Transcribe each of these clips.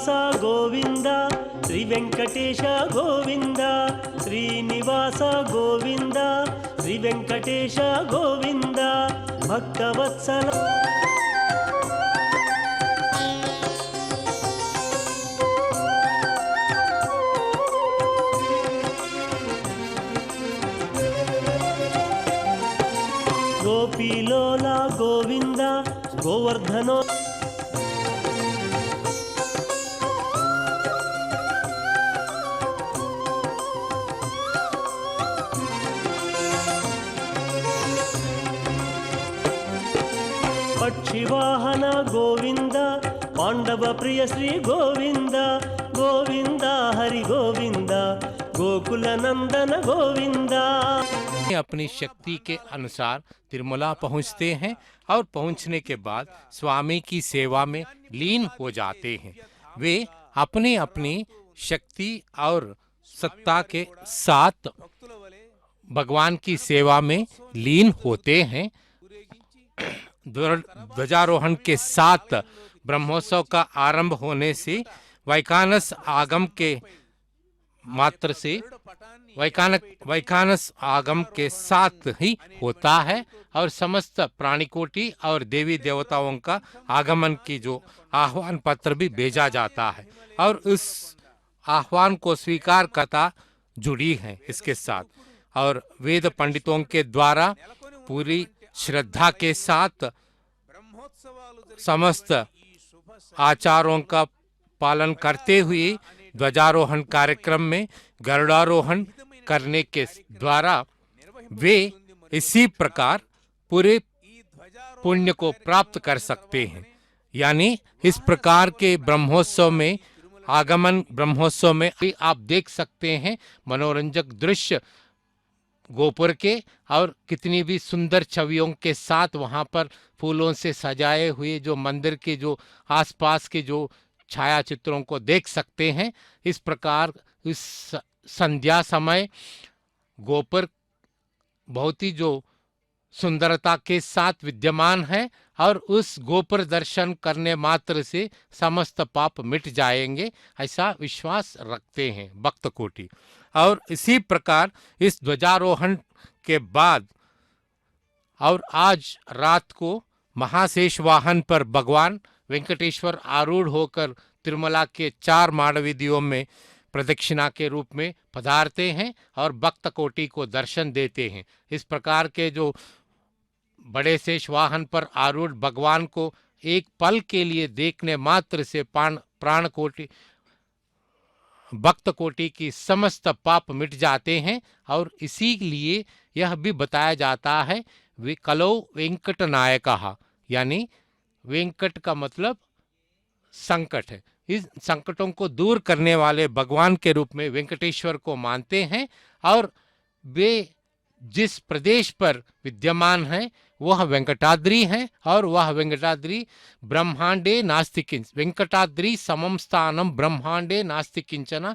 శ్రీనివాస గోవింద శ్రీ వెంకటేశ గోవింద శ్రీనివాస గోవింద శ్రీ వెంకటేశ గోవింద భక్తవత్సల గోపీలోల గోవింద గోవర్ధనో పక్షివాహన గోవింద పాండవ ప్రియ శ్రీ గోవింద గోవింద హరి గోవింద गोकुल नंदन गोविंदा। अपनी शक्ति के अनुसार तिरुमला पहुंचते हैं और पहुंचने के बाद स्वामी की सेवा में लीन हो जाते हैं। वे अपनी अपनी शक्ति और सत्ता के साथ भगवान की सेवा में लीन होते हैं। ध्वजारोहण के साथ ब्रह्मोत्सव का आरंभ होने से वैखानस आगम के मात्र से वैखानस आगम के साथ ही होता है और समस्त प्राणिकोटि और देवी देवताओं का आगमन की जो आह्वान पत्र भी भेजा जाता है और उस आह्वान को स्वीकार करता जुड़ी है इसके साथ। और वेद पंडितों के द्वारा पूरी श्रद्धा के साथ समस्त आचारों का पालन करते हुए ध्वजारोहण कार्यक्रम में गरुड़ारोहण करने के द्वारा वे इसी प्रकार पूरे पुण्य को प्राप्त कर सकते हैं। यानी इस प्रकार के ब्रह्मोत्सव में आगमन ब्रह्मोत्सव में आप देख सकते हैं मनोरंजक दृश्य गोपुर के और कितनी भी सुंदर छवियों के साथ वहाँ पर फूलों से सजाए हुए जो मंदिर के जो आसपास के जो छाया चित्रों को देख सकते हैं। इस प्रकार इस संध्या समय गोपुर बहुत ही जो सुंदरता के साथ विद्यमान है और उस गोपुर दर्शन करने मात्र से समस्त पाप मिट जाएंगे ऐसा विश्वास रखते हैं भक्त कोटि। और इसी प्रकार इस ध्वजारोहण के बाद और आज रात को महाशेष वाहन पर भगवान वेंकटेश्वर आरूढ़ होकर तिरुमला के 4 माड़वीधियों में प्रदक्षिणा के रूप में पधारते हैं और भक्त कोटि को दर्शन देते हैं। इस प्रकार के जो बड़े शेष वाहन पर आरूढ़ भगवान को एक पल के लिए देखने मात्र से प्राण कोटि भक्त कोटि की समस्त पाप मिट जाते हैं। और इसीलिए यह भी बताया जाता है कलो वेंकट नायकः, यानी वेंकट का मतलब संकट है। इस संकटों को दूर करने वाले भगवान के रूप में वेंकटेश्वर को मानते हैं और वे जिस प्रदेश पर विद्यमान हैं वह वेंकटाद्रि है और वह वेंकटाद्रि ब्रह्मांडे नास्ति किंचन वेंकटाद्रि समम स्थानम ब्रह्मांडे नास्ति किंचन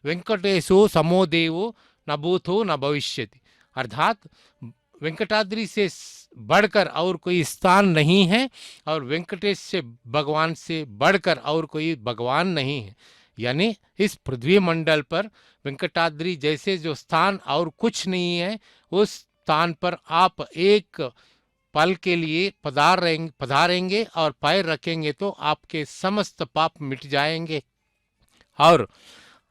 वेंकटेशो समो देवो न भूतो न भविष्यति। अर्थात वेंकटाद्रि से बढ़कर और कोई स्थान नहीं है और वेंकटेश से भगवान से बढ़कर और कोई भगवान नहीं है। यानी इस पृथ्वी मंडल पर वेंकटाद्रि जैसे जो स्थान और कुछ नहीं है उस स्थान पर आप एक पल के लिए पधारेंगे और पैर रखेंगे तो आपके समस्त पाप मिट जाएंगे और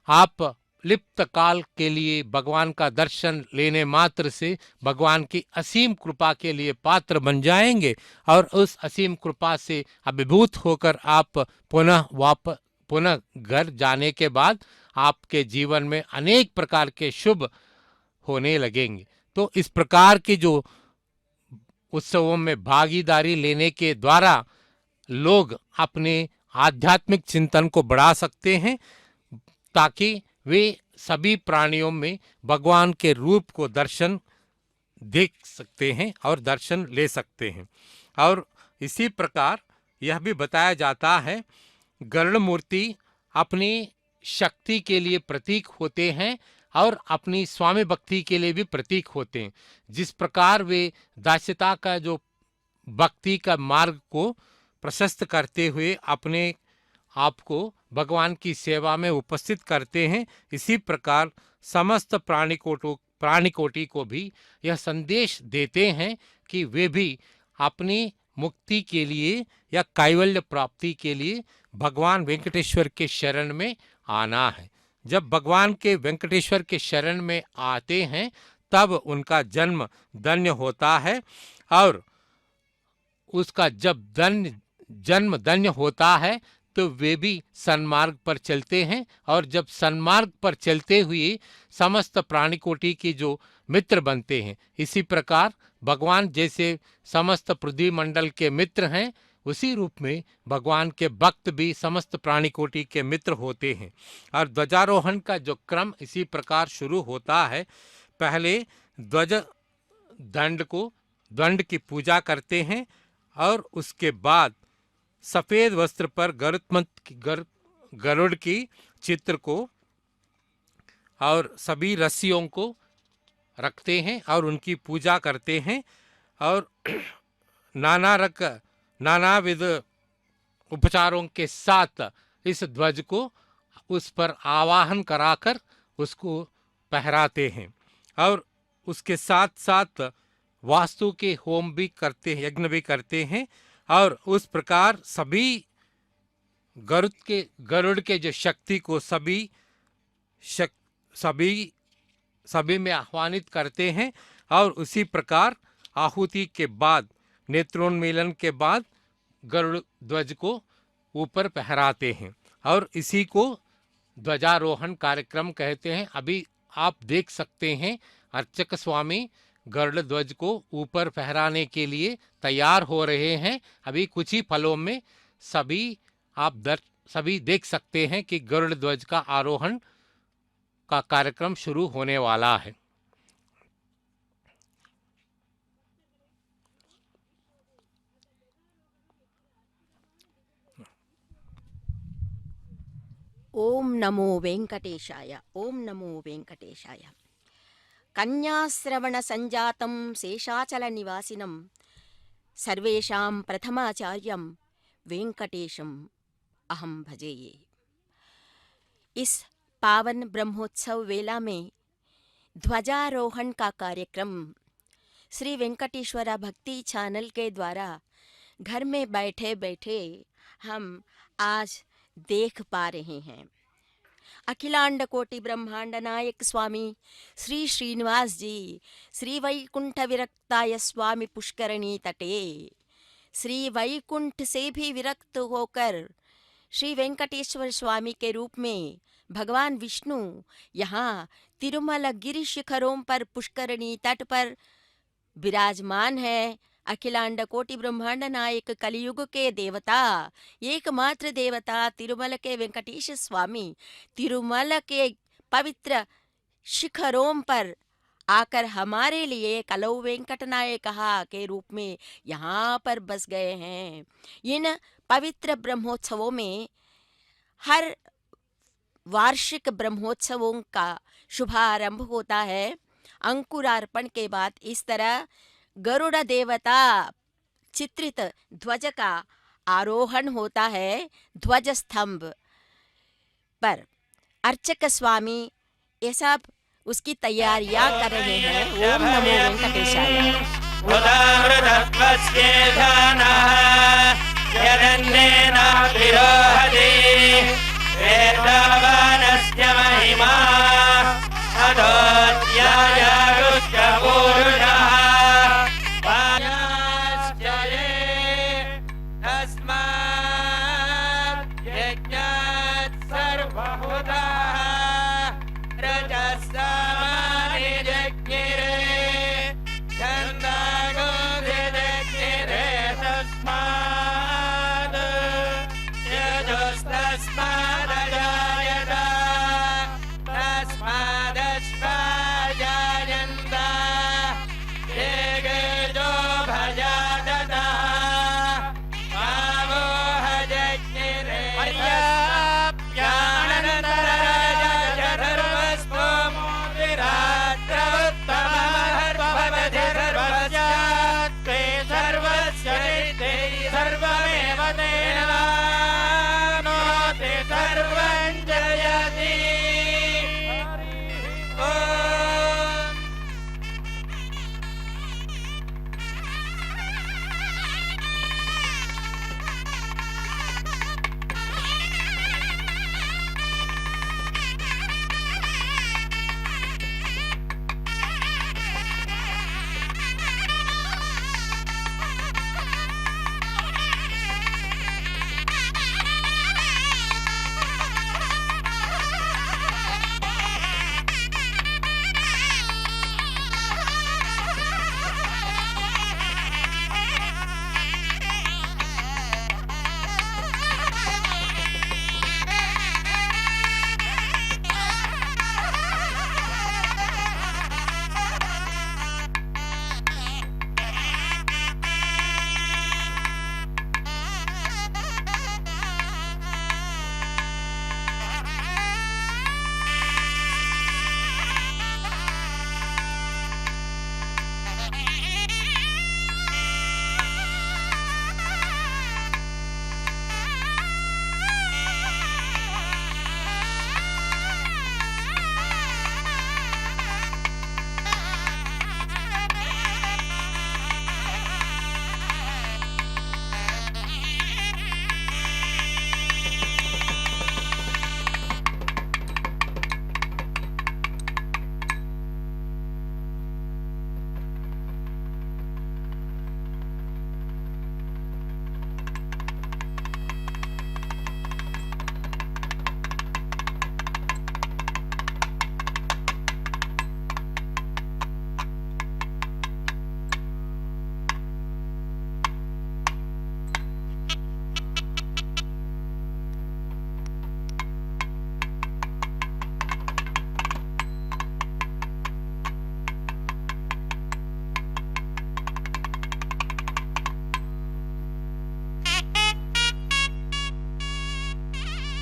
आप लिप्त काल के लिए भगवान का दर्शन लेने मात्र से भगवान की असीम कृपा के लिए पात्र बन जाएंगे और उस असीम कृपा से अभिभूत होकर आप पुनः घर जाने के बाद आपके जीवन में अनेक प्रकार के शुभ होने लगेंगे। तो इस प्रकार के जो उत्सवों में भागीदारी लेने के द्वारा लोग अपने आध्यात्मिक चिंतन को बढ़ा सकते हैं ताकि वे सभी प्राणियों में भगवान के रूप को दर्शन देख सकते हैं और दर्शन ले सकते हैं। और इसी प्रकार यह भी बताया जाता है गरुड़ मूर्ति अपनी शक्ति के लिए प्रतीक होते हैं और अपनी स्वामी भक्ति के लिए भी प्रतीक होते हैं। जिस प्रकार वे दास्यता का जो भक्ति का मार्ग को प्रशस्त करते हुए अपने आप को भगवान की सेवा में उपस्थित करते हैं, इसी प्रकार समस्त प्राणिकोटि को भी यह संदेश देते हैं कि वे भी अपनी मुक्ति के लिए या कैवल्य प्राप्ति के लिए भगवान वेंकटेश्वर के शरण में आना है। जब भगवान के वेंकटेश्वर के शरण में आते हैं तब उनका जन्म धन्य होता है, और उसका जब जन्म धन्य होता है तो वे भी सन्मार्ग पर चलते हैं, और जब सन्मार्ग पर चलते हुए समस्त प्राणिकोटि की जो मित्र बनते हैं, इसी प्रकार भगवान जैसे समस्त पृथ्वी मंडल के मित्र हैं, उसी रूप में भगवान के भक्त भी समस्त प्राणिकोटि के मित्र होते हैं। और ध्वजारोहण का जो क्रम इसी प्रकार शुरू होता है। पहले ध्वज दंड की पूजा करते हैं, और उसके बाद सफ़ेद वस्त्र पर गरुड़ की चित्र को और सभी रस्सियों को रखते हैं और उनकी पूजा करते हैं, और नानाविध उपचारों के साथ इस ध्वज को उस पर आवाहन कराकर उसको पहराते हैं, और उसके साथ साथ वास्तु के होम भी करते हैं, यज्ञ भी करते हैं, और उस प्रकार सभी गरुड़ के जो शक्ति को सभी में आह्वानित करते हैं, और उसी प्रकार आहुति के बाद नेत्रोन्मीलन के बाद गरुड़ ध्वज को ऊपर पहराते हैं, और इसी को ध्वजारोहण कार्यक्रम कहते हैं। अभी आप देख सकते हैं अर्चक स्वामी गरुड़ ध्वज को ऊपर फहराने के लिए तैयार हो रहे हैं। अभी कुछ ही पलों में सभी देख सकते हैं कि गरुड़ ध्वज का आरोहण का कार्यक्रम शुरू होने वाला है। ओम नमो वेंकटेशाय, ओम नमो वेंकटेशाय। कन्याश्रवण संजातं शेषाचल निवासिनं सर्वेषां प्रथमाचार्यं वेंकटेशं अहम भजेये। इस पावन ब्रह्मोत्सव वेला में ध्वजारोहण का कार्यक्रम श्री वेंकटेश्वरा भक्ति चैनल के द्वारा घर में बैठे बैठे हम आज देख पा रहे हैं। अखिलांड कोटि ब्रह्मांड नायक स्वामी श्री श्रीनिवास जी श्री वैकुंठ विरक्ताय स्वामी पुष्करणी तटे श्री वैकुंठ से भी विरक्त होकर श्री वेंकटेश्वर स्वामी के रूप में भगवान विष्णु यहाँ तिरुमल गिरि शिखरों पर पुष्करणी तट पर विराजमान है। अखिलांड कोटि ब्रह्मांड नायक कलियुग के देवता, एकमात्र देवता तिरुमल के वेंकटेश स्वामी तिरुमल के पवित्र शिखरों पर आकर हमारे लिए कलौ वेंकट नायक के रूप में यहाँ पर बस गए हैं। इन पवित्र ब्रह्मोत्सवों में हर वार्षिक ब्रह्मोत्सवों का शुभारंभ होता है। अंकुरार्पण के बाद इस तरह गरुड़ देवता चित्रित ध्वज का आरोहण होता है। ध्वज स्तंभ पर अर्चक स्वामी ये सब उसकी तैयारियां कर रहे हैं। ओम नमो वेंकटेशाय।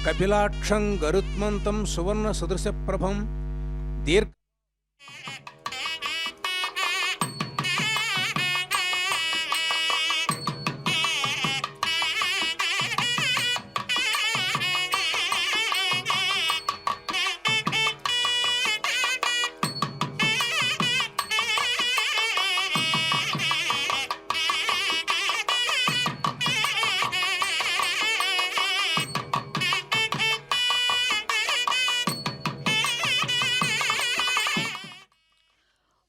कपिलाक्षं गरुत्मन्तं सुवर्णसदृशप्रभं दीर्घ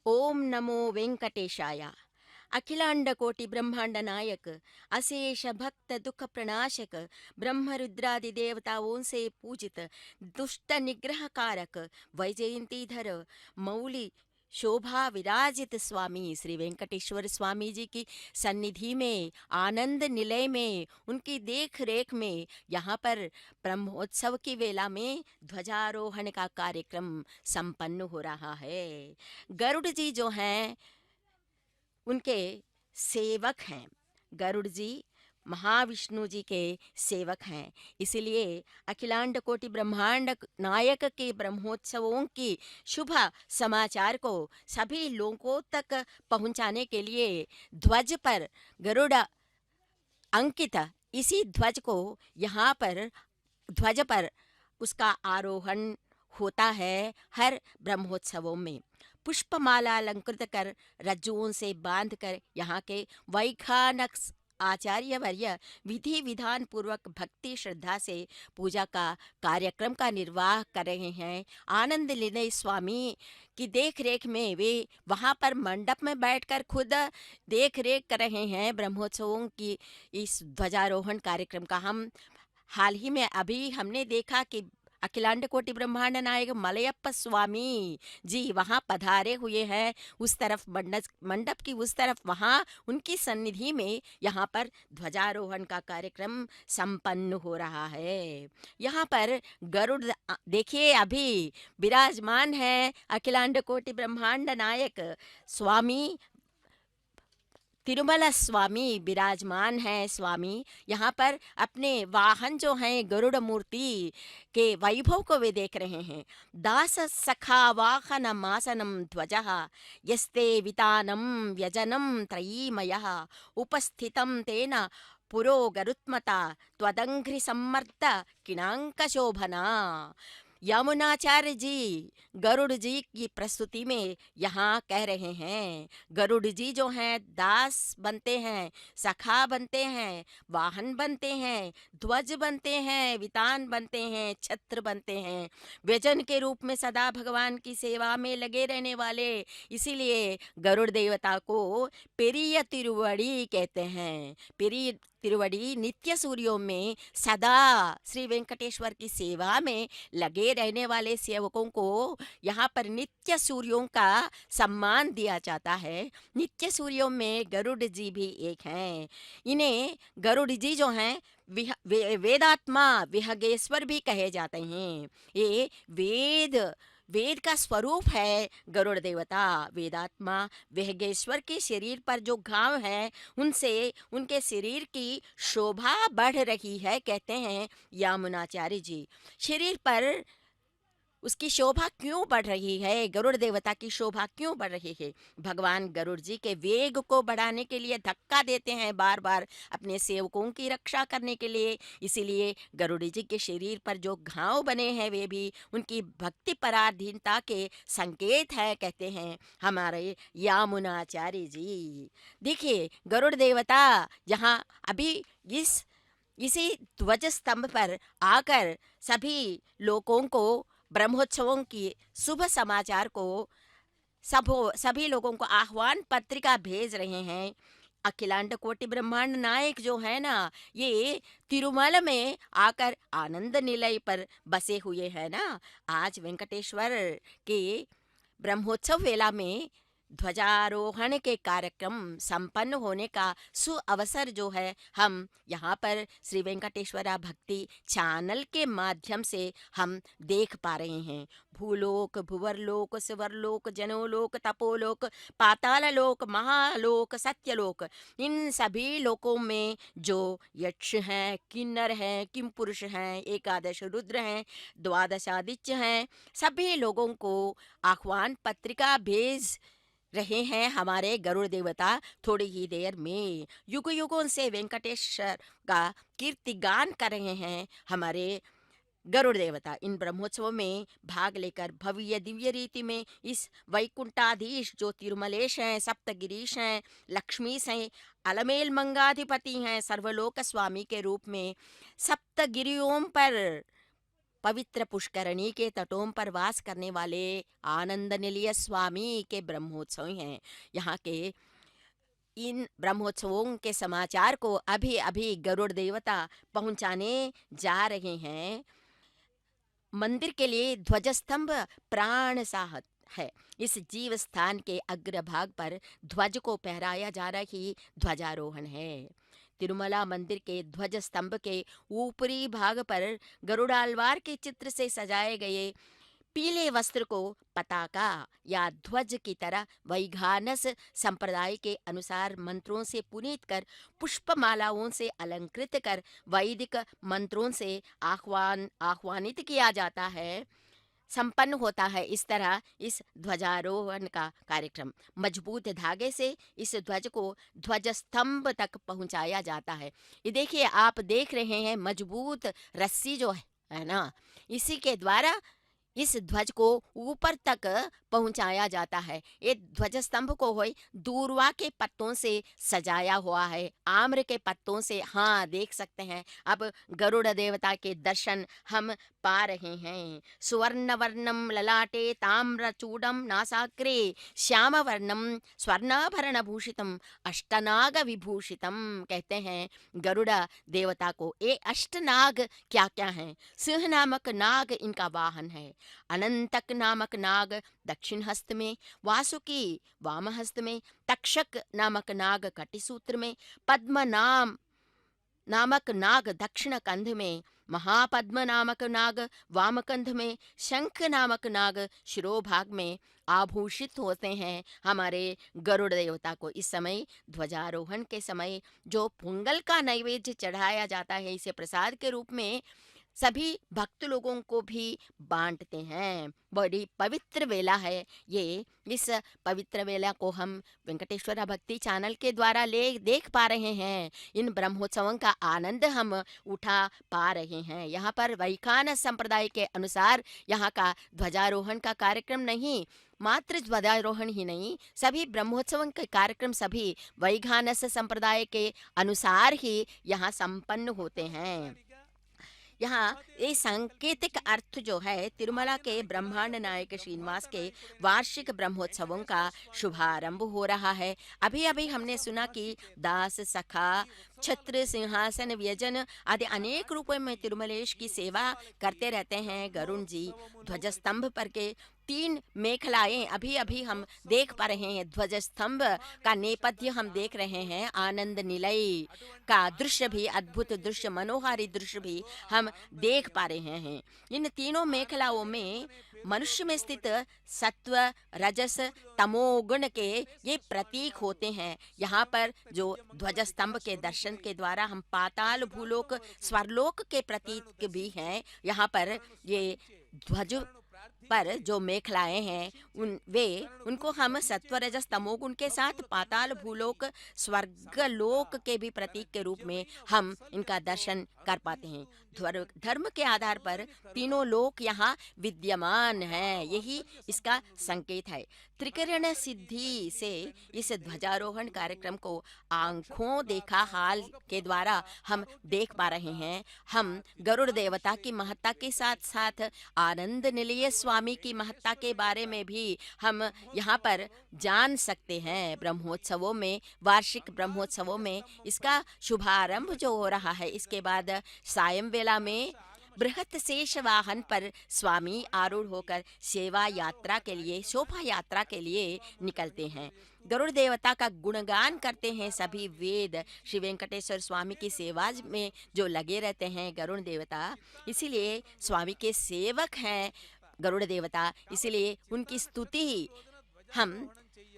ओम नमो वेंकटेशाय। अखिलांड कोटि ब्रह्मांड नायक, अशेष भक्त दुख प्रणाशक, ब्रह्म रुद्रादि देवताओं से पूजित, दुष्ट निग्रह कारक, वैजयंतीधर, मौली शोभा विराजित स्वामी श्री वेंकटेश्वर स्वामी जी की सन्निधि में, आनंद निलय में, उनकी देख रेख में यहाँ पर ब्रह्मोत्सव की वेला में ध्वजारोहण का कार्यक्रम संपन्न हो रहा है। गरुड़ जी जो हैं उनके सेवक हैं। गरुड़ जी महाविष्णु जी के सेवक हैं। इसलिए अखिलांड कोटि ब्रह्मांड नायक के ब्रह्मोत्सवों की शुभ समाचार को सभी लोगों तक पहुंचाने के लिए ध्वज पर गरुड़ अंकित इसी ध्वज को यहाँ पर ध्वज पर उसका आरोहण होता है हर ब्रह्मोत्सवों में। पुष्पमाला अलंकृत कर रज्जुओं से बांधकर यहाँ के वैखानक आचार्य वर्य विधि विधान पूर्वक भक्ति श्रद्धा से पूजा का कार्यक्रम का निर्वाह कर रहे हैं। आनंद निलय स्वामी की देख रेख में वे वहाँ पर मंडप में बैठकर खुद देख रेख कर रहे हैं ब्रह्मोत्सवों की इस ध्वजारोहण कार्यक्रम का। हम हाल ही में अभी हमने देखा कि अखिलांड कोटि ब्रह्मांड नायक मलयप्पा स्वामी जी वहाँ पधारे हुए हैं। उस तरफ मंडप की उस तरफ वहाँ उनकी सन्निधि में यहाँ पर ध्वजारोहण का कार्यक्रम संपन्न हो रहा है। यहाँ पर गरुड़ देखिए अभी विराजमान है अखिलांड कोटि ब्रह्मांड नायक स्वामी तिरुमला स्वामी विराजमान है। स्वामी यहाँ पर अपने वाहन जो हैं गरुड़ मूर्ति के वैभव को वे देख रहे हैं। दास सखा वाहन मासनम ध्वजः यस्ते वितानम व्यजनम त्रयीमयः उपस्थितं तेन पुरो गरुत्मता त्वदंघ्रि सम्मर्द किणांक शोभना। यमुनाचार्य जी गरुड़ जी की प्रस्तुति में यहाँ कह रहे हैं गरुड़ जी जो हैं दास बनते हैं, सखा बनते हैं, वाहन बनते हैं, ध्वज बनते हैं, वितान बनते हैं, छत्र बनते हैं, व्यजन के रूप में सदा भगवान की सेवा में लगे रहने वाले। इसीलिए गरुड़ देवता को पेरिय तिरुवड़ी कहते हैं। पेरिय तिरुवड़ी नित्य सूर्यों में सदा श्री वेंकटेश्वर की सेवा में लगे रहने वाले सेवकों को यहाँ पर नित्य सूर्यों का सम्मान दिया जाता है। नित्य सूर्यों में गरुड़ जी भी एक हैं। इन्हें गरुड़ जी जो हैं वेदात्मा विहगेश्वर भी कहे जाते हैं। ये वेद का स्वरूप है गरुड़ देवता। वेदात्मा विहगेश्वर के शरीर पर जो घाव है उनसे उनके शरीर की शोभा बढ़ रही है, कहते हैं यमुनाचार्य जी। शरीर पर उसकी शोभा क्यों बढ़ रही है, गरुड़ देवता की शोभा क्यों बढ़ रही है? भगवान गरुड़ जी के वेग को बढ़ाने के लिए धक्का देते हैं बार बार अपने सेवकों की रक्षा करने के लिए। इसीलिए गरुड़ जी के शरीर पर जो घाव बने हैं वे भी उनकी भक्ति पराधीनता के संकेत है, कहते हैं हमारे यमुनाचार्य जी। देखिए गरुड़ देवता यहाँ अभी इसी ध्वज स्तंभ पर आकर सभी लोगों को ब्रह्मोत्सवों की शुभ समाचार को सभी लोगों को आह्वान पत्रिका भेज रहे हैं। अखिलांड कोटि ब्रह्मांड नायक जो है ना, ये तिरुमल में आकर आनंद निलय पर बसे हुए हैं ना। आज वेंकटेश्वर के ब्रह्मोत्सव वेला में ध्वजारोहण के कार्यक्रम संपन्न होने का सुअवसर जो है हम यहाँ पर श्री वेंकटेश्वरा भक्ति चैनल के माध्यम से हम देख पा रहे हैं। भूलोक, भुवरलोक, स्वर्लोक, जनोलोक, तपोलोक, पाताललोक, महालोक, सत्यलोक, इन सभी लोकों में जो यक्ष हैं, किन्नर हैं, किम पुरुष हैं, एकादश रुद्र हैं, द्वादश आदित्य हैं, सभी लोगों को आह्वान पत्रिका भेज रहे हैं हमारे गरुड़ देवता। थोड़ी ही देर में युग युगों से वेंकटेश्वर का कीर्तिगान कर रहे हैं हमारे गरुड़ देवता। इन ब्रह्मोत्सव में भाग लेकर भव्य दिव्य रीति में इस वैकुंठाधीश जो तिरुमलेश हैं, सप्तगिरीश हैं, लक्ष्मीश हैं, अलमेल मंगाधिपति हैं, सर्वलोक स्वामी के रूप में सप्तगिरियों पर पवित्र पुष्करणी के तटों पर वास करने वाले आनंद निलय स्वामी के ब्रह्मोत्सव हैं। यहाँ के इन ब्रह्मोत्सवों के समाचार को अभी अभी गरुड़ देवता पहुंचाने जा रहे हैं। मंदिर के लिए ध्वजस्तंभ प्राण साहत है। इस जीव स्थान के अग्रभाग पर ध्वज को फहराया जा रही ध्वजारोहण है। तिरुमला मंदिर के ध्वज स्तंभ के ऊपरी भाग पर गरुड़ालवार के चित्र से सजाए गए पीले वस्त्र को पताका या ध्वज की तरह वैघानस संप्रदाय के अनुसार मंत्रों से पुनीत कर, पुष्पमालाओं से अलंकृत कर, वैदिक मंत्रों से आह्वानित किया जाता है, संपन्न होता है। इस तरह इस ध्वजारोहण का कार्यक्रम मजबूत धागे से इस ध्वज को ध्वज स्तंभ तक पहुंचाया जाता है। ये देखिए, आप देख रहे हैं मजबूत रस्सी जो है ना, इसी के द्वारा इस ध्वज को ऊपर तक पहुंचाया जाता है। ये ध्वज स्तंभ को दूर्वा के पत्तों से सजाया हुआ है, आम्र के पत्तों से। हाँ, देख सकते हैं अब गरुड़ देवता के दर्शन हम पा रहे हैं। सुवर्ण वर्णम ललाटे ताम्रचूडम नासाग्रे श्याम वर्णम स्वर्णाभरण भूषितम अष्टनाग विभूषितम। कहते हैं गरुड़ देवता को। ये अष्टनाग क्या क्या हैं? सिंह नामक नाग इनका वाहन है, अनंतक नामक नाग दक्षिण हस्त में, वासुकी वाम हस्त में, तक्षक नामक नाग कटिसूत्र में, पद्म नामक नाग दक्षिण कंध में, महापद्म नामक नाग वाम कंध में, शंख नामक नाग शिरोभाग में आभूषित होते हैं हमारे गरुड़ देवता को। इस समय ध्वजारोहण के समय जो पोंगल का नैवेद्य चढ़ाया जाता है, इसे प्रसाद के रूप में सभी भक्त लोगों को भी बांटते हैं। बड़ी पवित्र वेला है ये। इस पवित्र वेला को हम वेंकटेश्वरा भक्ति चैनल के द्वारा देख पा रहे हैं। इन ब्रह्मोत्सवों का आनंद हम उठा पा रहे हैं। यहाँ पर वैखानस संप्रदाय के अनुसार यहाँ का ध्वजारोहण का कार्यक्रम नहीं, मात्र ध्वजारोहण ही नहीं, सभी ब्रह्मोत्सवों के कार्यक्रम सभी वैखानस संप्रदाय के अनुसार ही यहाँ संपन्न होते हैं। यहाँ ये सांकेतिक अर्थ जो है, तिरुमला के ब्रह्मांड नायक श्रीनिवास के वार्षिक ब्रह्मोत्सवों का शुभारंभ हो रहा है। अभी अभी हमने सुना कि दास, सखा, छत्र, सिंहासन, व्यजन आदि अनेक रूपों में तिरुमलेश की सेवा करते रहते हैं गरुण जी। ध्वजस्तंभ पर के 3 मेखलाएं अभी अभी हम देख पा रहे हैं। ध्वजस्तंभ का नेपथ्य हम देख रहे हैं। आनंद निलय का दृश्य भी, अद्भुत दृश्य, मनोहारी दृश्य भी हम देख पा रहे हैं। इन तीनों मेखलाओं में मनुष्य में स्थित सत्व, रजस, तमोगुण के ये प्रतीक होते हैं। यहाँ पर जो ध्वजस्तंभ के दर्शन के द्वारा हम पाताल, भूलोक, स्वरलोक के प्रतीक भी हैं। यहाँ पर ये ध्वज पर जो मेखलाएं हैं उनको हम सत्व, रजस, तमोगुण के साथ पाताल, भूलोक, स्वर्गलोक के भी प्रतीक के रूप में हम इनका दर्शन कर पाते हैं। धर्म के आधार पर तीनों लोक यहाँ विद्यमान हैं, यही इसका संकेत है। त्रिकरण सिद्धि से इस ध्वजारोहण कार्यक्रम को आंखों देखा हाल के द्वारा हम देख पा रहे हैं। हम गरुड़ देवता की महत्ता के साथ साथ आनंद निलय स्वामी की महत्ता के बारे में भी हम यहाँ पर जान सकते हैं। ब्रह्मोत्सवों में, वार्षिक ब्रह्मोत्सवों में इसका शुभारंभ जो हो रहा है, इसके बाद सायं वेला में बृहत शेष वाहन पर स्वामी आरूढ़ होकर सेवा यात्रा के लिए, शोभा यात्रा के लिए निकलते हैं। गरुड़ देवता का गुणगान करते हैं सभी वेद। श्री वेंकटेश्वर स्वामी की सेवा में जो लगे रहते हैं गरुड़ देवता, इसीलिए स्वामी के सेवक हैं गरुड़ देवता, इसीलिए उनकी स्तुति हम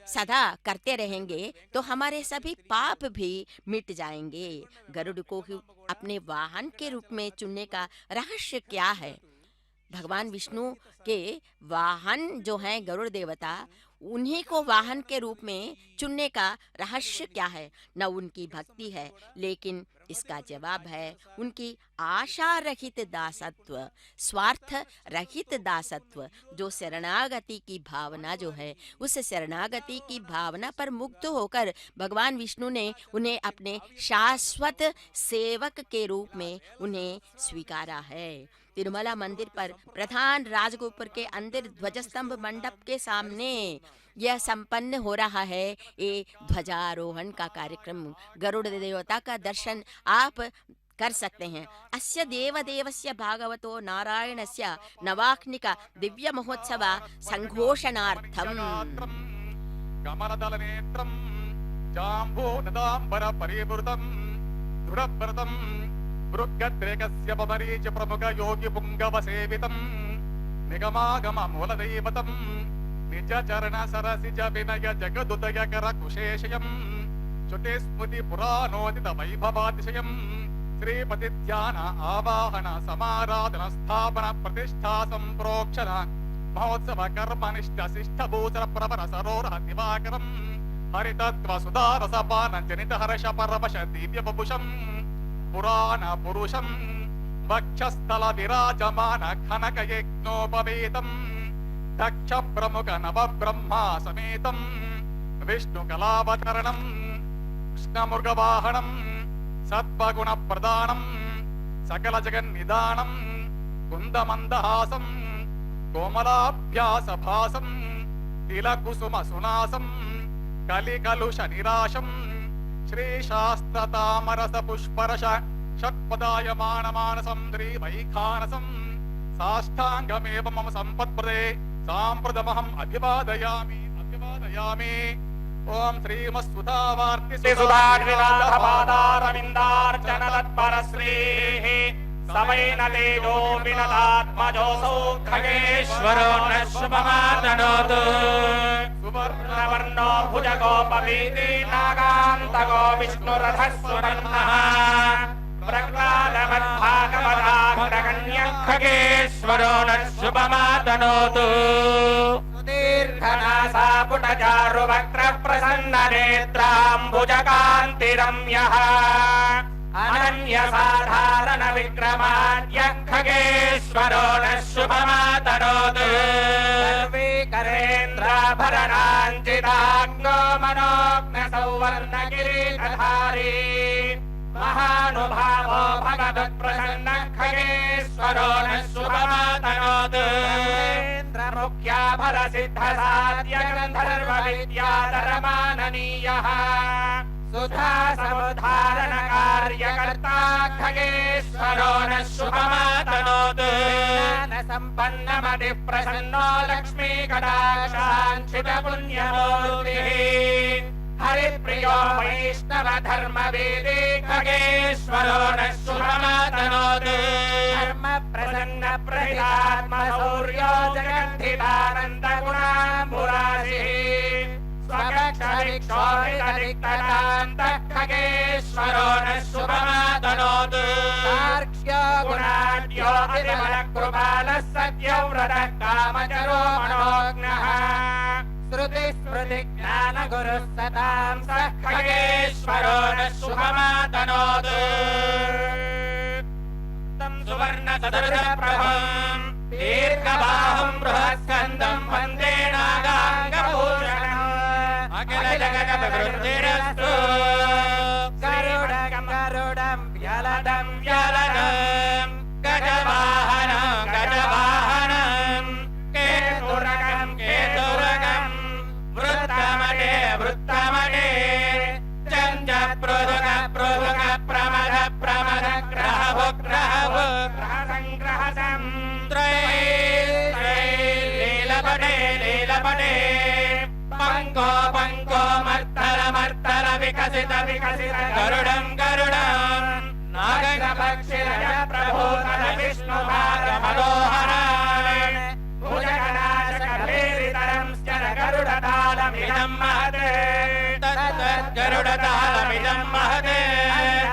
सदा करते रहेंगे तो हमारे सभी पाप भी मिट जाएंगे। गरुड़ को अपने वाहन के रूप में चुनने का रहस्य क्या है? भगवान विष्णु के वाहन जो हैं गरुड़ देवता, उन्हीं को वाहन के रूप में चुनने का रहस्य क्या है? न उनकी भक्ति है, लेकिन इसका जवाब है उनकी आशा रहित दासत्व, स्वार्थ रहित दासत्व। जो शरणागति की भावना जो है, उस शरणागति की भावना पर मुग्ध होकर भगवान विष्णु ने उन्हें अपने शाश्वत सेवक के रूप में उन्हें स्वीकारा है। तिरुमला मंदिर पर प्रधान राजगोपुर के अंदर ध्वजस्तंभ मंडप के सामने यह संपन्न हो रहा है ये ध्वजारोहण का कार्यक्रम। गरुड़ देवता का दर्शन आप कर सकते हैं। अस्य देवदेवस्य भागवतो नारायणस्य नवाह्निक दिव्य महोत्सव संघोषणार्थम कमलदलनेत्रं जाम्बूनदाम्बर परिवृतं धुरव्रतं भृगद्रेकस्य पमरीच प्रमुख योगि पुंगव सेवितं निगमागम मूलदैवतं निज चरण सरसिज विनय जगदुदय कर कुशेषयं श्रुति स्मृति पुराणोदित वैभवातिशयं श्रीपति ध्यान आवाहन समाराधन स्थापन प्रतिष्ठा संप्रोक्षण महोत्सव कर्मनिष्ठ शिष्ट भूचर प्रवर सरोरह दिवाकरं हरितत्व सुधारस पान जनित हर्ष परवश दिव्य बभुषं पुराण पुरुषं वक्षस्थल विराजमान खनक यज्ञोपवीतं दक्ष प्रमुख नव ब्रह्मा समेतं विष्णु कलावतरणं कृष्णमुर्गवाहनं सत्वगुण प्रदानं सकल जगन्निदानं कुन्दमन्दहासं कोमलाभ्यास भासं तिलकुसुम सुनासं कलिकलुष निराशं श्रीशास्त्रतामरस पुष्परश षट्पदायमान मानसं श्रीवैखानसं साष्टांगमेव मम संपत्प्रदे साम्प्रदमहम् अभिवादयामि। ओम श्रीमत्सुधावार्ति सुधार्विनाथ पादारविन्दार्चन तत्पर श्रीः सवैन तेजो विनतात्मजोऽसौ खगेश्वरो न शुभमातनोतु सुवर्णवर्णो भुजगोपवीति नागान्तको विष्णुरथस्वरन्नः प्रह्लादमद्भागवताग्रगण्यः खगेश्वरो न शुभमातनोतु दीर्घनासा पुटचारुवक्त्रः प्रसन्ननेत्राम्बुजकान्तिरम्यः अनन्यसाधारण विक्रमाद्यः खगेश्वरो न शुभमातनोतु सर्वीकरेन्द्राभरणाञ्चिताग्नो मनोज्ञ सौवर्णकिरीटधारी महानुभावो भगवत्प्रसन्नः खगेश्वरो न शुभमातनोतु मुख्याभरसिद्धसाद्य गन्धर्वविद्याधरमाननीयः सुधा समुद्धारण कार्यकर्ता खगेश्वरो न शुभमातनोतु सम्पन्नमतिः प्रसन्नो लक्ष्मी कटाक्षाञ्चित पुण्यमूर्तिः हरिप्रियो वैष्णव धर्मवेदी खगेश्वरो न शुभमातनोतु धर्म प्रसन्न प्रहितात्म शौर्यो जगद्धितानन्द गुणाम्बुराशिः स्वकक्षरिक्षोभितरिक्तदान्तः खगेश्वरो न शुभमातनोतु सार्क्ष्यो गुणाढ्यो अतिमलकृपालः सत्यव्रतः कामचरो मनोज्ञः श्रुतिस्मृति ज्ञानगुरुः सतां सः खगेश्वरो न शुभमातनोतु तं सुवर्णसदृशप्रभं दीर्घबाहुं बृहत्स्कन्दं वन्दे नागाङ्गभूषणम् अखिलजगद्वृद्धिरस्तु गरुडं व्यलदं व्यलदं गजवाहनं केतुरगं वृत्तमणे चञ्च प्रमद ग्रह पंको पंको मर्तर मर्तर विकसित विकसित गरुडं गरुडं नागपक्षिरज प्रभूतल विष्णुभारमनोहरान् भुजगणाशकभेरितरं स्कर गरुडतालमिदं महते तद्गरुडतालमिदं महते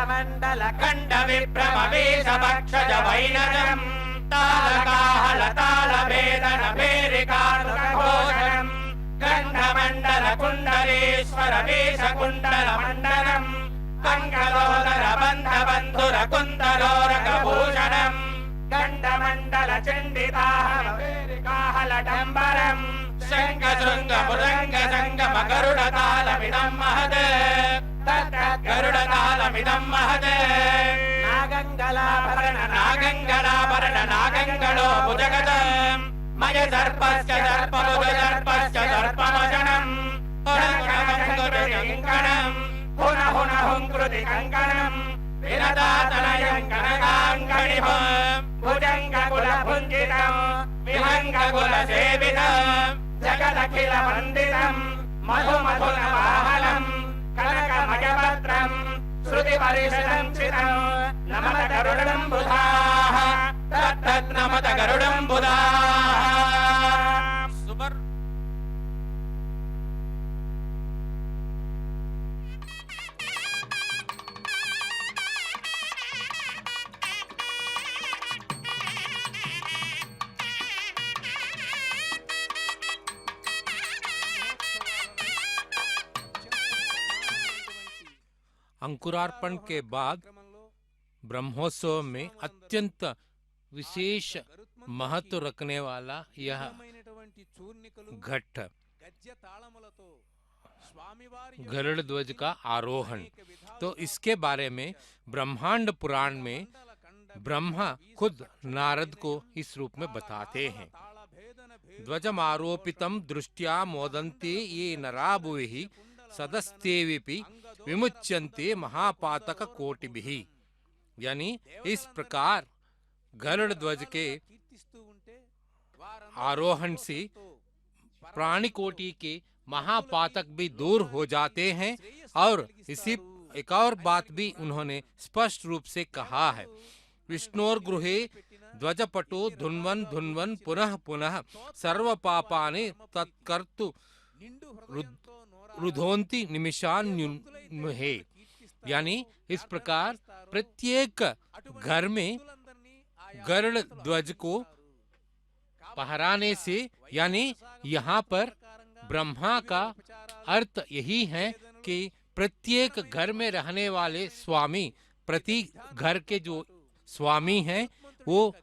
मण्डलखण्डविभ्रमवीशभक्षज वैनजं तालकाहलतालभेदन भेरिकानुघोषणं गण्डमण्डलकुण्डलीश्वर वेशकुण्डलमण्डलम् कङ्कलोदर बन्धबन्धुरकुन्दलोरकभूषणम् गण्डमण्डलचण्डिताहलडम्बरम् शङ्खशृङ्गमृदङ्गसङ्गमगरुडतालमिदं महत् तद्गरुडतालमिदं महत् नागङ्गलाभरण नागङ्गलो भुजगतम् मय सर्पस्य सर्पमुदर्पस्य सर्पमशनम् कङ्कणम् पुनः पुनः हुङ्कृति कङ्कणम् विरदातनयम् कनकाङ्कणिभम् भुजङ्गकुलभुञ्जितम् विहङ्गकुलसेवितम् जगदखिलवन्दितम् मधुमधुरवाहनम् कनकमयपत्रम् श्रुतिपरिषदम् चितम् नमत गरुडम् बुधाः तत्तत् नमत गरुडम् बुधाः सुबर अंकुरार्पण के बाद ब्रह्मोत्सव में अत्यंत विशेष महत्व रखने वाला यह घट गरुड़ ध्वज का आरोहण। तो इसके बारे में ब्रह्मांड पुराण में ब्रह्मा खुद नारद को इस रूप में बताते हैं। ध्वजमारोपितम दृष्ट्या मोदन्ते ये नरा भुवि सदस्तेविपि विमुच्यन्ते महापातक कोटिभिः। यानी इस प्रकार गरुड़ ध्वज के आरोहण से प्राणी कोटि के महापातक भी दूर हो जाते हैं। और इसी एक और बात भी उन्होंने स्पष्ट रूप से कहा है, विष्णोर गृहे ध्वजपटो धुन्वन धुन्वन पुनः पुनः सर्व पापानि तत्कर्तु रुधोन्ति निमिषान्युन्मुहे। यानी इस प्रकार प्रत्येक घर में गरुड़ ध्वज को फहराने से, यानी यहाँ पर ब्रह्मा का अर्थ यही है कि प्रत्येक घर में रहने वाले स्वामी, प्रति घर के जो स्वामी हैं वो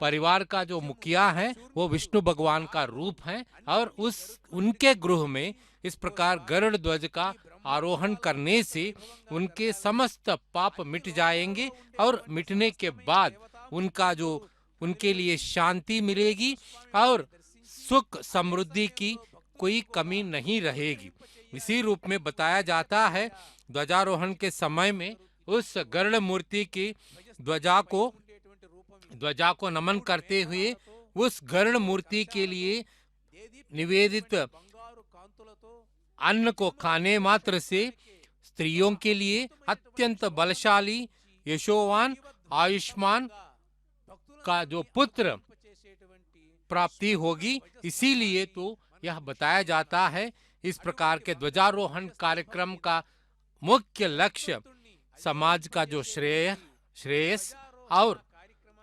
परिवार का जो मुखिया है वो विष्णु भगवान का रूप है। और उनके गृह में इस प्रकार गरुड़ ध्वज का आरोहण करने से उनके समस्त पाप मिट जाएंगे और मिटने के बाद उनके लिए शांति मिलेगी और सुख समृद्धि की कोई कमी नहीं रहेगी। इसी रूप में बताया जाता है ध्वजारोहण के समय में उस गरुड़ मूर्ति की ध्वजा को नमन करते हुए उस गरुड़ मूर्ति के लिए निवेदित अन्न को खाने मात्र से स्त्रियों के लिए अत्यंत बलशाली, यशोवान, आयुष्मान का जो पुत्र प्राप्ति होगी। इसीलिए तो यह बताया जाता है इस प्रकार के ध्वजारोहण कार्यक्रम का मुख्य लक्ष्य समाज का जो श्रेयस और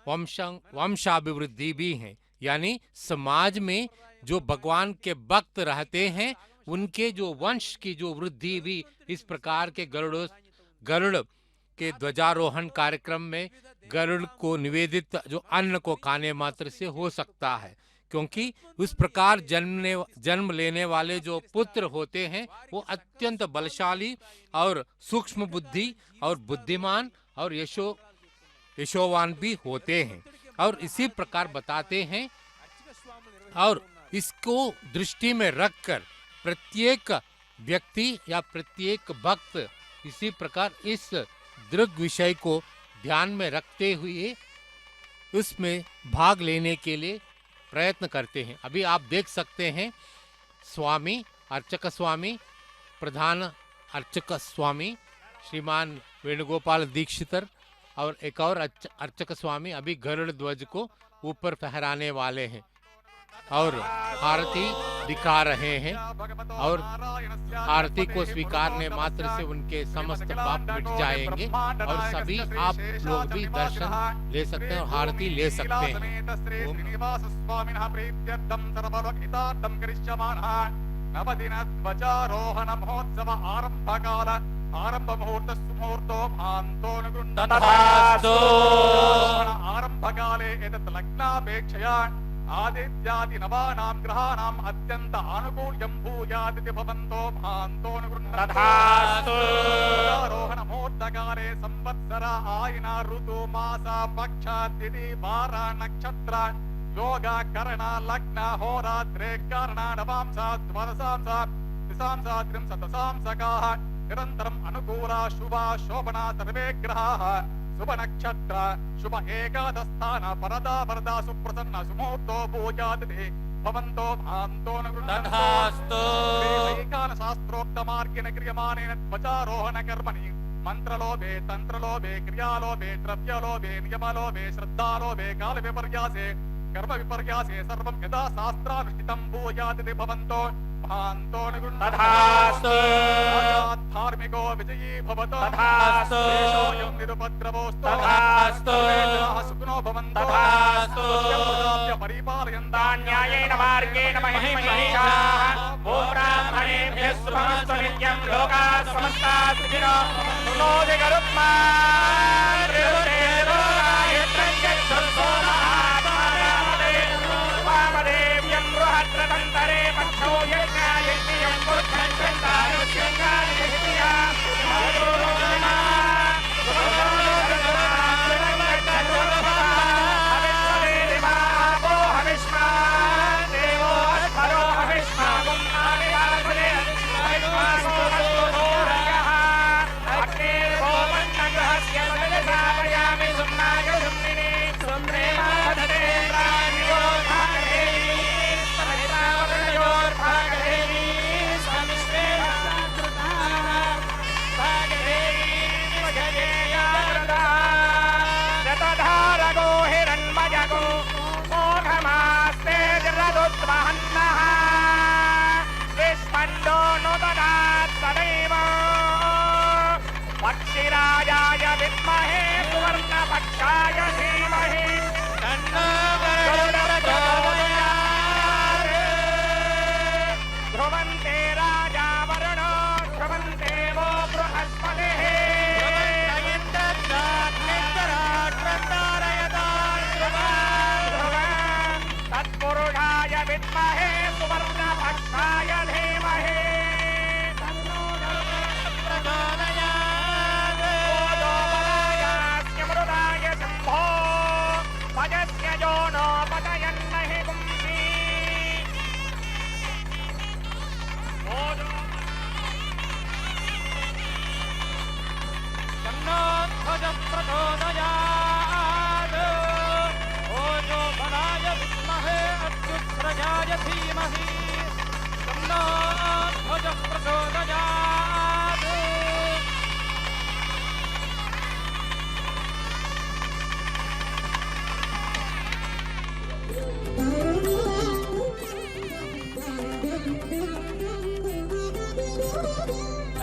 वंशाभिवृद्धि भी है। यानी समाज में जो भगवान के भक्त रहते हैं उनके जो वंश की जो वृद्धि भी इस प्रकार के गरुड़ के ध्वजारोहण कार्यक्रम में गरुड़ को निवेदित जो अन्न को खाने मात्र से हो सकता है, क्योंकि उस प्रकार जन्म लेने वाले जो पुत्र होते हैं वो अत्यंत बलशाली और सूक्ष्म बुद्धि और बुद्धिमान और यशोवान भी होते हैं। और इसी प्रकार बताते हैं और इसको दृष्टि में रखकर प्रत्येक व्यक्ति या प्रत्येक भक्त इसी प्रकार इस दृढ़ विषय को ध्यान में रखते हुए उसमें भाग लेने के लिए प्रयत्न करते हैं। अभी आप देख सकते हैं स्वामी अर्चक स्वामी, प्रधान अर्चक स्वामी श्रीमान वेणुगोपाल दीक्षितर और एक और अर्चक स्वामी अभी गरुड़ ध्वज को ऊपर फहराने वाले हैं और आरती दिखा रहे हैं। और आरती को स्वीकारने मात्र से उनके समस्त पाप मिट जाएंगे और सभी आप लोग भी दर्शन ले सकते हैं और आरती ले सकते हैं। नवदिनध्वजारोहण महोत्सव आरंभकाल आरंभ मुहूर्त सुमुहूर्तो भान्तो तथास्तु। आरंभकाले एतत् लग्नापेक्षया आदित्यादि नवानां ग्रहाणाम् अत्यन्त आनुकूल्यं भूयादिति भवन्तो भान्तो तथास्तु। ध्वजारोहण मुहूर्तकाले संवत्सर आयन ऋतु मास पक्ष तिथि वार नक्षत्र योग करण लग्न होरात्रे कर्ण नवांश द्वादशांश त्रिशांश त्रिंशदशांशकाः निरन्तरम् अनुकूला शुभा शोभना सर्वे ग्रहाः शुभ नक्षत्र शुभ एकादस्थान परदा वरदा सुप्रसन्न सुमुहूर्तो भूयादिति भवन्तो भान्तो तथास्तु। वैखान शास्त्रोक्त मार्गेण क्रियमाणेन ध्वजारोहण कर्मणि मंत्रलोभे तंत्रलोभे क्रियालोभे द्रव्यलोभे नियमलोभे श्रद्धालोभे काल विपर्यासे कर्म विपर्यासे सर्वं यदा शास्त्रानुष्ठितं भूयादिति भवन्तो भान्तो तथास्तु। धार्मिको विजयी भवतो तथास्तु। देशोऽयं निरुपद्रवोऽस्तु तथास्तु। जनाः सुखिनो भवन्तु तथास्तु। परिपालयन्तां न्यायेन मार्गेण महिमनीषाः ॐ ब्राह्मणेभ्यः शुभमस्तु नित्यं लोकाः समस्ताः सुखिनो भवन्तु। गरुत्मान् त्रिलोकाय त्रय्यच्छुर्सो महात्मानामते वामदेव्यं बृहद्रतन्तरे पक्षो यज्ञाय यज्ञं पुरुषं चन्दानुष्यङ्गानि यज्ञया पक्षिराजाय विद्महे सुवर्णपक्षाय धीमहि तन्नो गरुडः प्रचोदयात्। ध्रुवन्ते राजा वरुणो ध्रुवन्ते वो बृहस्पतिः तत्पुरुषाय विद्महे सुवर्णपक्षाय धीमहि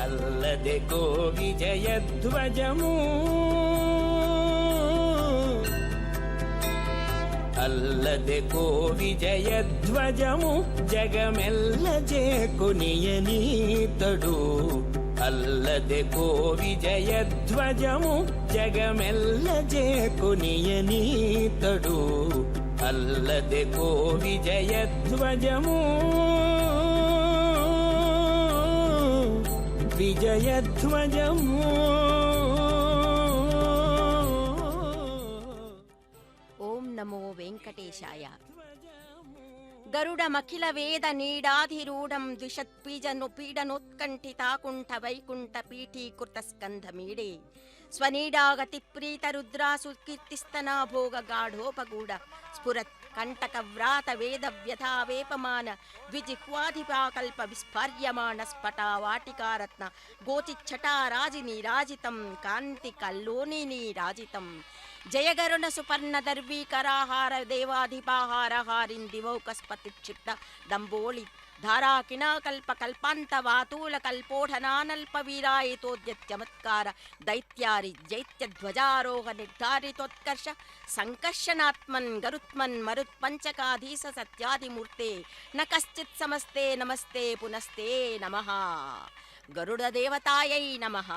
అల్లదెకో విజయధ్వజము అల్లదెకో విజయధ్వజము జగమెల్ల చేకొనియనీతడు అల్లదెకో విజయధ్వజము జగమెల్ల చేకొనియనీతడు అల్లదెకో విజయధ్వజము విజయధ్వజము ఓం నమో వెంకటేశాయ. గరుడమఖిల వేద నీడాధిరూఢం ద్విషత్పీడనోత్కంఠితాకుంఠ వైకుంఠ పీఠీకృత స్కంధమీడే స్వనీడాగతి ప్రీత రుద్రాసు కీర్తిస్తనా భోగ గాఢోపగూఢ స్ఫురత్ कंटकव्रात वेद व्यथा वेपमान द्विजिह्वाधिपाकल्प विस्फार्यमाण स्फटा वाटिका रत्न गोचिच्छटा राजिनी राजितं कांति कल्लोनिनी राजितं जय गरुण सुपर्ण दर्वीकराहार देवाधिपाहार हारिंदिवौकस्पति क्षिप्त दंबोलि धारा किनाकल्प कल्पांत वातूल कल्पोढ़नानल्प वीरायितोद्य चमत्कार दैत्यारि जैत्य ध्वजारोह निर्धारितोत्कर्ष संकर्षणात्मन गरुत्मन मरुत्पंचकाधीश सत्यादिमूर्ते न कश्चित् समस्ते नमस्ते पुनस्ते नमः गरुड़ देवतायै नमः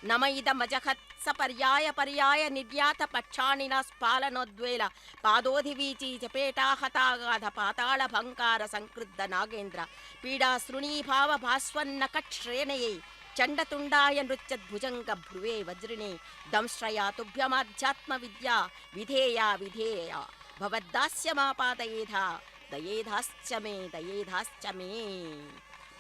नम इदमजहत् सपर्याय पर्याय निर्यात पक्षाणिना स्फालनोद्वेल पादोधिवीची चपेटा हतागाध पाताल भंकार संक्रुद्ध नागेन्द्र पीडा श्रुणीभाव भास्वन्न कट्श्रेणये चंडतुंडाय नृत्यद्भुजंग भ्रुवे वज्रिणे दंश्रया तुभ्यमाध्यात्म विद्या विधेया विधेया भवद्दास्यमापादयेधा दयेधाश्च मे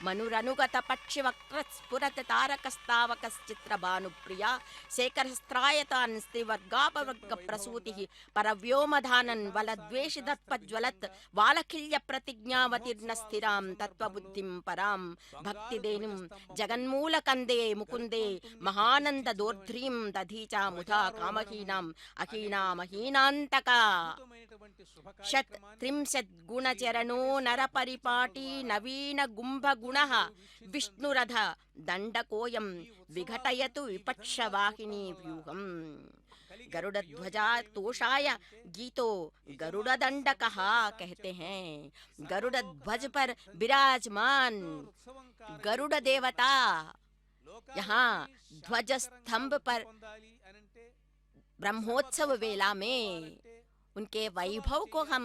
मनुरनुगत पक्षिवक्र स्फुरत तारकस्तावकश्चित्र भानुप्रिया शेखरस्त्रायतान् स्त्रीवर्गापवर्ग प्रसूतिः परव्योमधानन् वलद्वेषि दत्पज्वलत् वालखिल्य प्रतिज्ञावतीर्न स्थिरां तत्त्वबुद्धिं परां भक्तिदेनुं जगन्मूलकन्दे मुकुन्दे महानन्द दोर्ध्रीं दधीचा मुधा कामहीनाम् अहीनामहीनान्तका षट्त्रिंशत् गुणचरणो नरपरिपाटी नवीन गुम्भ गुणः विष्णुरथ दण्डकोऽयं विघटयतु विपक्षवाहिनी व्यूहम् गरुड़ध्वजा तोषाय गीतो गरुड़दंडकः कहते हैं। गरुड़ ध्वज पर विराजमान गरुड़ देवता यहाँ ध्वज स्तंभ पर ब्रह्मोत्सव वेला में उनके वैभव को हम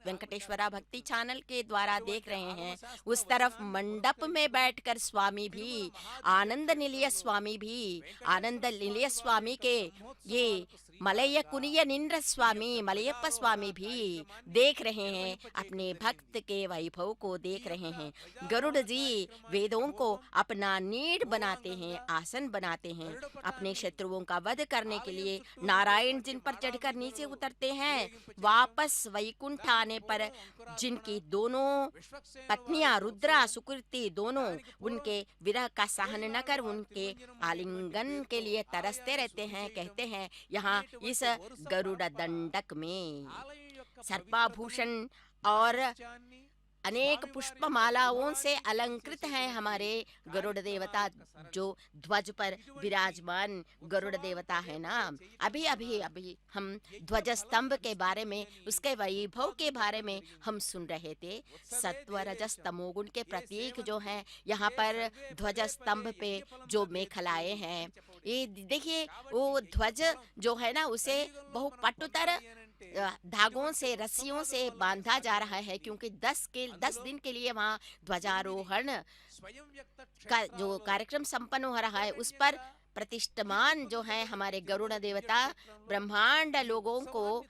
वेंकटेश्वरा भक्ति चैनल के द्वारा देख रहे हैं। उस तरफ मंडप में बैठकर स्वामी भी आनंद निलय स्वामी के ये मलय कुनिय निंद्र स्वामी मलयप्पा स्वामी भी देख रहे हैं, अपने भक्त के वैभव को देख रहे हैं। गरुड़ जी वेदों को अपना नीड़ बनाते हैं, आसन बनाते हैं। अपने शत्रुओं का वध करने के लिए नारायण जिन पर चढ़कर नीचे उतरते हैं, वापस वैकुंठ आने पर जिनकी दोनों पत्नियां रुद्रा सुकृति दोनों उनके विरह का सहन न कर उनके आलिंगन के लिए तरसते रहते हैं। कहते हैं यहाँ इस गरुड़ दंडक में सर्पाभूषण और अनेक पुष्पमालाओं से अलंकृत हैं हमारे गरुड़ देवता, जो ध्वज पर विराजमान गरुड़ देवता है ना। अभी हम ध्वज स्तंभ के बारे में, उसके वैभव के बारे में हम सुन रहे थे। सत्व रजस तमोगुण के प्रतीक जो हैं यहाँ पर ध्वज स्तंभ पे जो मेखलाएं हैं, ये देखिए वो ध्वज जो है ना उसे बहुपटुतर धागों से रस्सियों से बांधा जा रहा है, क्योंकि 10 दिन के लिए वहाँ ध्वजारोहण का जो कार्यक्रम संपन्न हो रहा है, उस पर प्रतिष्ठमान जो है हमारे गरुड़ देवता ब्रह्मांड लोगों को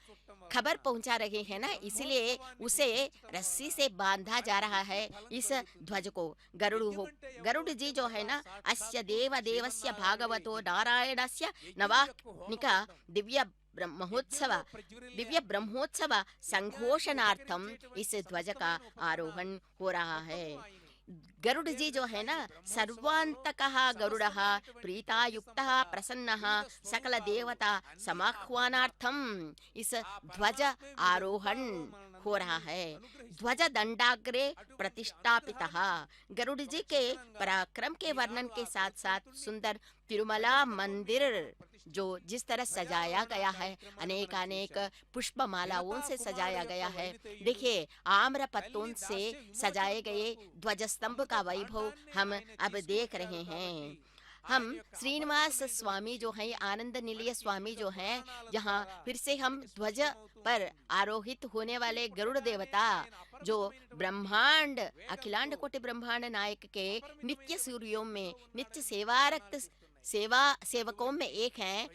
खबर पहुंचा रहे हैं ना, इसलिए उसे रस्सी से बांधा जा रहा है इस ध्वज को। गरुड़ जी जो है ना, अस्य देव देवस्य भागवतो नारायणस्य नवानिका दिव्य ब्रह्मोत्सव संघोषणार्थम इस ध्वज का आरोहण हो रहा है। गरुड़ जी जो है ना, सर्वांतकः गरुड़ः प्रीतायुक्तः प्रसन्नः सकल देवता समाह्वानार्थम इस ध्वज आरोहण हो रहा है। ध्वज दंडाग्रे प्रतिष्ठापितः। गरुड़ जी के पराक्रम के वर्णन के साथ साथ सुंदर तिरुमला मंदिर जो जिस तरह सजाया गया है, अनेक पुष्पमालाओं से सजाया गया है। देखिए आम्र पत्तों से सजाए गए ध्वज स्तंभ का वैभव हम अब देख रहे हैं। हम श्रीनिवास स्वामी जो हैं, आनंद निलय स्वामी जो हैं, यहाँ फिर से हम ध्वज पर आरोहित होने वाले गरुड़ देवता जो ब्रह्मांड अखिलांड कोटि ब्रह्मांड नायक के नित्य सूर्यों में नित्य सेवारत सेवकों में एक हैं,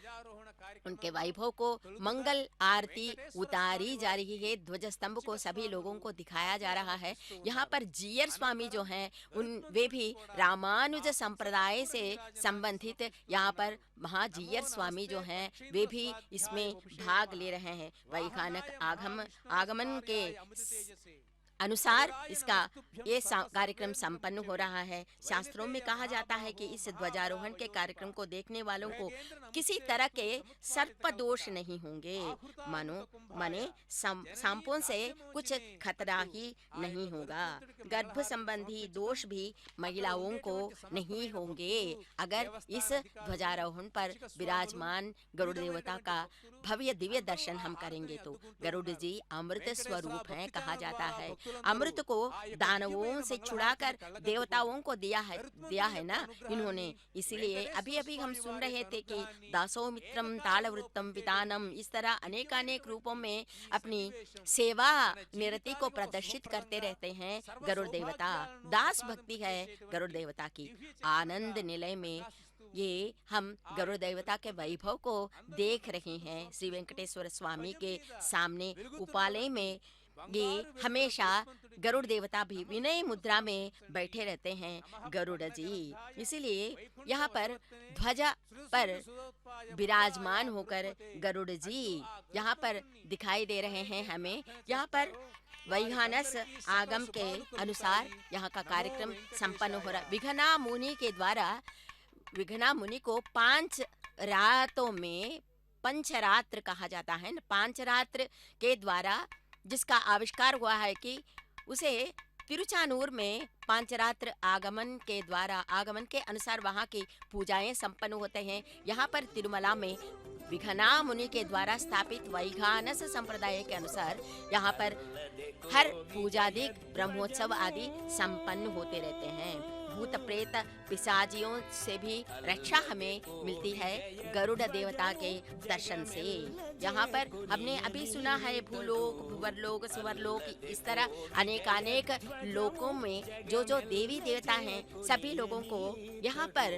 उनके वैभव को मंगल आरती उतारी जा रही है। ध्वज स्तंभ को सभी लोगों को दिखाया जा रहा है। यहाँ पर जीयर स्वामी जो हैं वे भी रामानुज संप्रदाय से संबंधित यहाँ पर महाजीयर स्वामी जो हैं वे भी इसमें भाग ले रहे हैं। वैखानक आगमन के अनुसार इसका कार्यक्रम संपन्न हो रहा है। शास्त्रों में कहा जाता है कि इस ध्वजारोहण के कार्यक्रम को देखने वालों को किसी तरह के सर्प दोष नहीं होंगे। माने सांपों से कुछ खतरा ही नहीं होगा। गर्भ संबंधी दोष भी महिलाओं को नहीं होंगे। अगर इस ध्वजारोहण पर विराजमान गरुड़ देवता का भव्य दिव्य दर्शन हम करेंगे तो गरुड़ जी अमृत स्वरूप हैं। कहा जाता है अमृत को दानवों से छुड़ाकर देवताओं को दिया है ना इन्होंने। इसीलिए अभी हम सुन रहे थे कि दासो मित्रम तालवृत्तम पितानम, इस तरह अनेक रूपों में अपनी सेवा निरति को प्रदर्शित करते रहते हैं गरुड़ देवता। दास भक्ति है गरुड़ देवता की। आनंद निलय में ये हम गरुड़ देवता के वैभव को देख रहे हैं। श्री वेंकटेश्वर स्वामी के सामने उपालय में ये हमेशा गरुड़ देवता भी विनय मुद्रा में बैठे रहते हैं गरुड़ जी। इसीलिए यहाँ पर ध्वजा पर विराजमान होकर गरुड़ जी यहाँ पर दिखाई दे रहे हैं हमें। यहाँ पर वैखानस आगम के अनुसार यहाँ का कार्यक्रम संपन्न हो रहा। विघ्ना मुनि के द्वारा विघ्ना मुनि को 5 रातों में पंचरात्र कहा जाता है। 5 रात्र के द्वारा जिसका आविष्कार हुआ है कि उसे तिरुचानूर में 5 रात्र आगमन के अनुसार वहाँ की पूजाएं संपन्न होते हैं। यहाँ पर तिरुमला में विघ्ना मुनि के द्वारा स्थापित वैखानस संप्रदाय के अनुसार यहाँ पर हर पूजादिक ब्रह्मोत्सव आदि संपन्न होते रहते हैं। भूत प्रेत पिशाचियों से भी रक्षा हमें मिलती है गरुड़ देवता के दर्शन से। यहाँ पर हमने अभी सुना है भूलोक, भुवरलोक, सुवरलोक, इस तरह अनेक लोकों में जो देवी देवता हैं सभी लोगों को यहाँ पर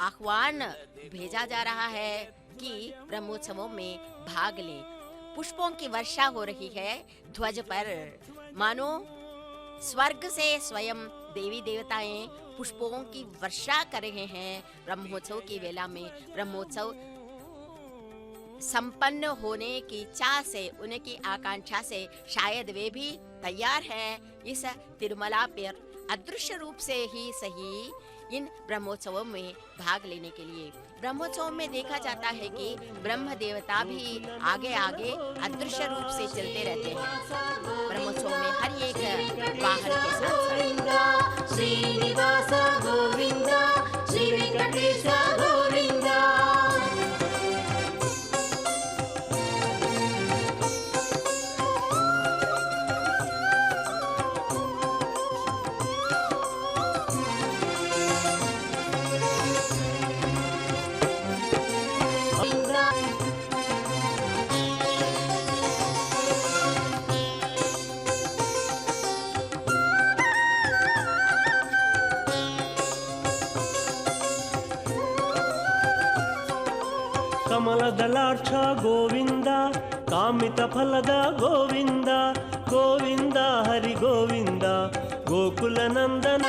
आह्वान भेजा जा रहा है कि ब्रह्मोत्सवों में भाग लें। पुष्पों की वर्षा हो रही है ध्वज पर, मानो स्वर्ग से स्वयं देवी देवताएं पुष्पों की वर्षा कर रहे हैं। ब्रह्मोत्सव की वेला में ब्रह्मोत्सव संपन्न होने की चाह से, उनकी आकांक्षा से शायद वे भी तैयार हैं इस तिरुमला पर अदृश्य रूप से ही सही इन ब्रह्मोत्सवों में भाग लेने के लिए। ब्रह्मोत्सव में देखा जाता है कि ब्रह्म देवता भी आगे अदृश्य रूप से चलते रहते हैं। ब्रह्मोत्सव में हर एक वाहन के साथ श्रीनिवास गोविंद, श्री वेंकटेश गोविंद। ಕಮಲದಲಾಕ್ಷ ಗೋವಿಂದ, ಕಾಮಿತ ಫಲದ ಗೋವಿಂದ, ಗೋವಿಂದ ಹರಿ ಗೋವಿಂದ, ಗೋಕುಲ ನಂದನ।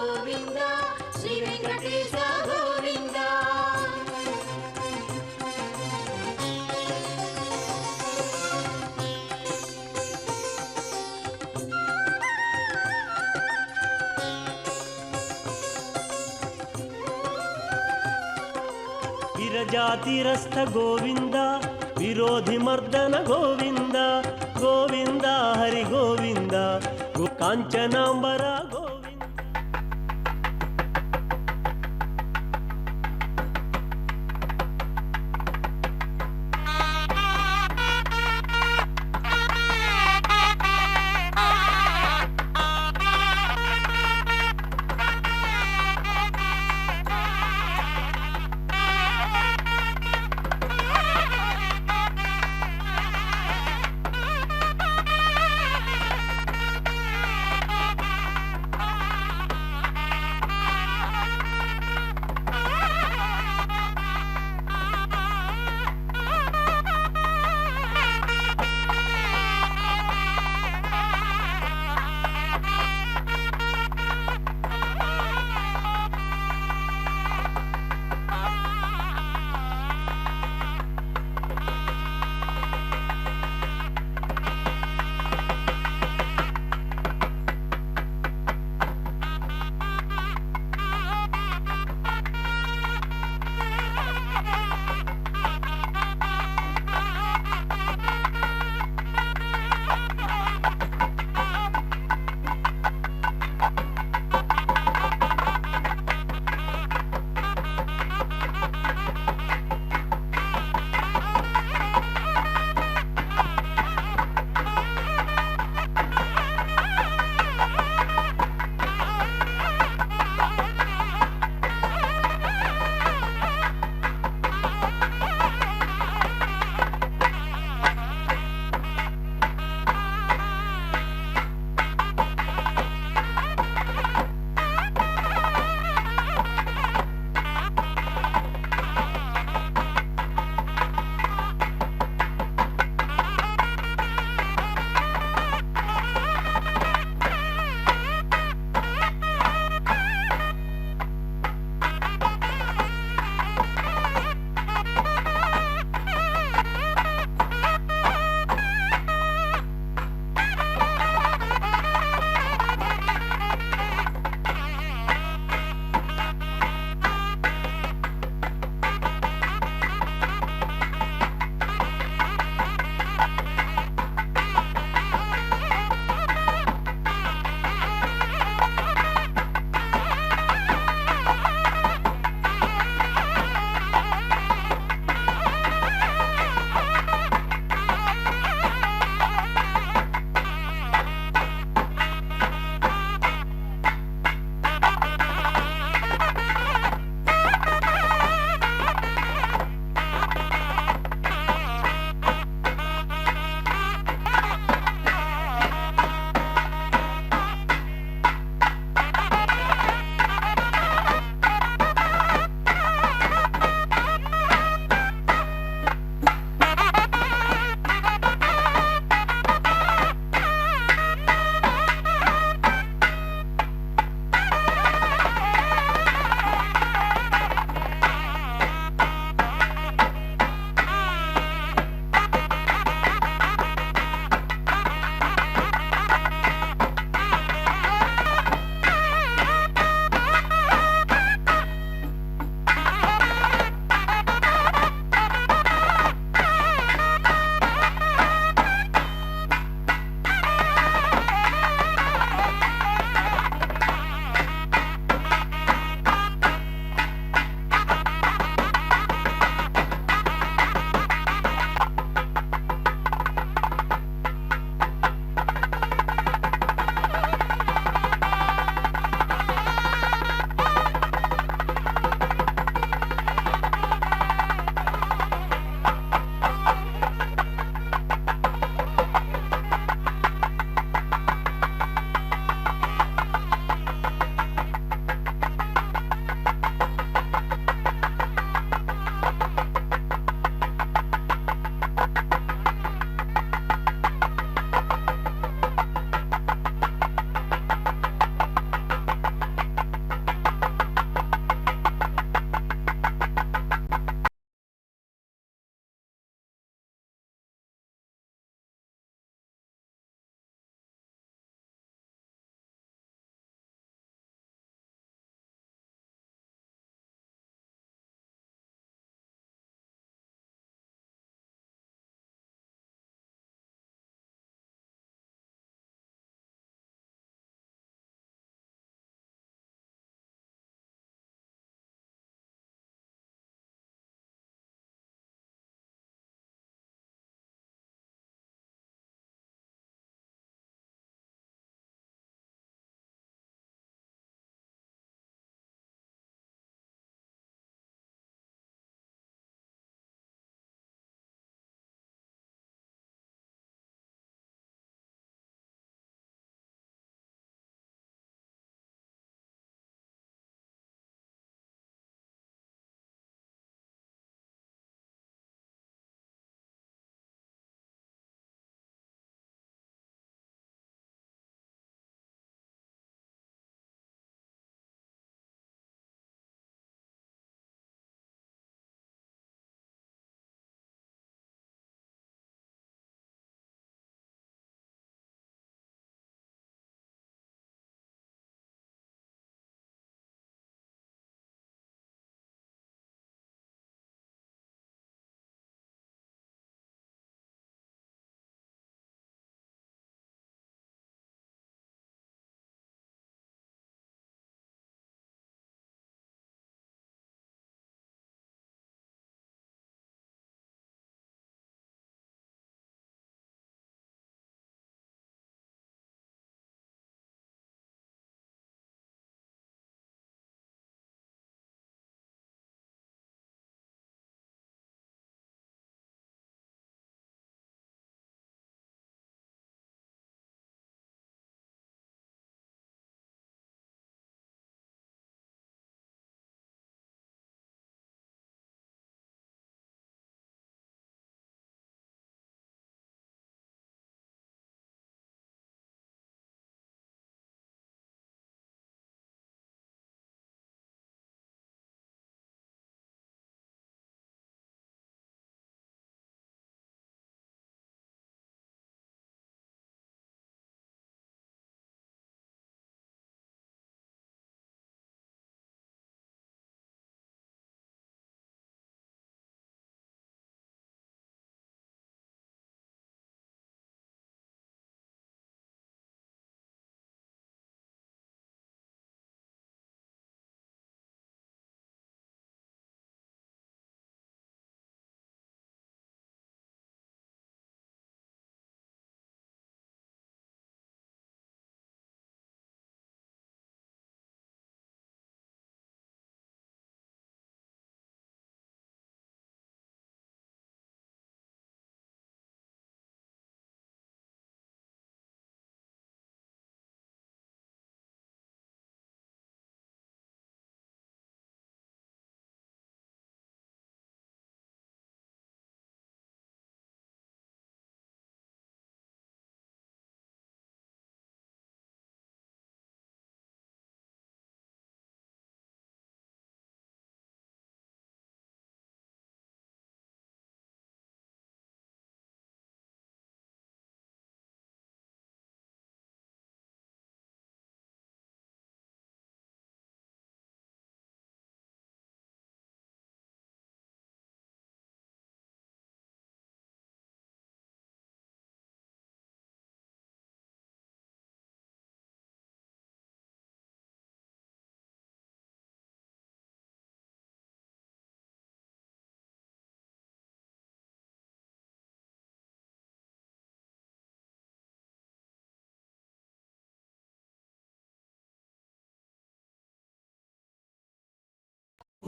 గోవింద శ్రీ వెంకటేశ గోవింద. విరజాతిరస్థ గోవింద విరోధి మర్దన గోవింద గోవింద హరి గోవింద కాంచనాంబర గోవింద.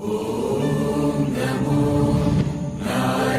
नमो नारायणाय।